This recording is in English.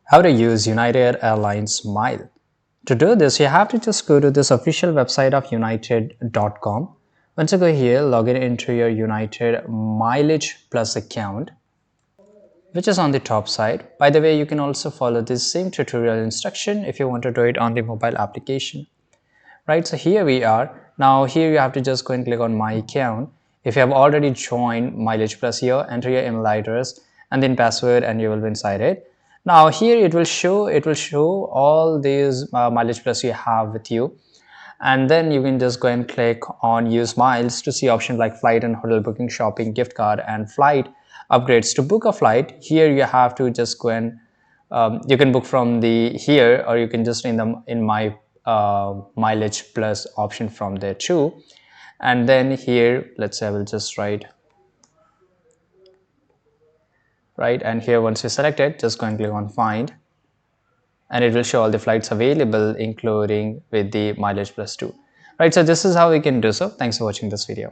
How to use United Airlines Mile. To do this, you have to just go to this official website of united.com. Once you go here, log in into your United Mileage Plus account, which is on the top side. By the way, you can also follow this same tutorial instruction if you want to do it on the mobile application. Right, so here we are. Now here you have to just go and click on my account. If you have already joined Mileage Plus here, enter your email address and then password and you will be inside it. Now here it will show all these Mileage Plus you have with you, and then you can just go and click on use miles to see options like flight and hotel booking, shopping, gift card, and flight upgrades. To book a flight, here you have to just go and you can book from the here, or you can just in my mileage plus option from there too. And then here, let's say I will just write right, and here once you select it, just go and click on find, and it will show all the flights available including with the mileage plus 2. Right, so this is how we can do so. Thanks for watching this video.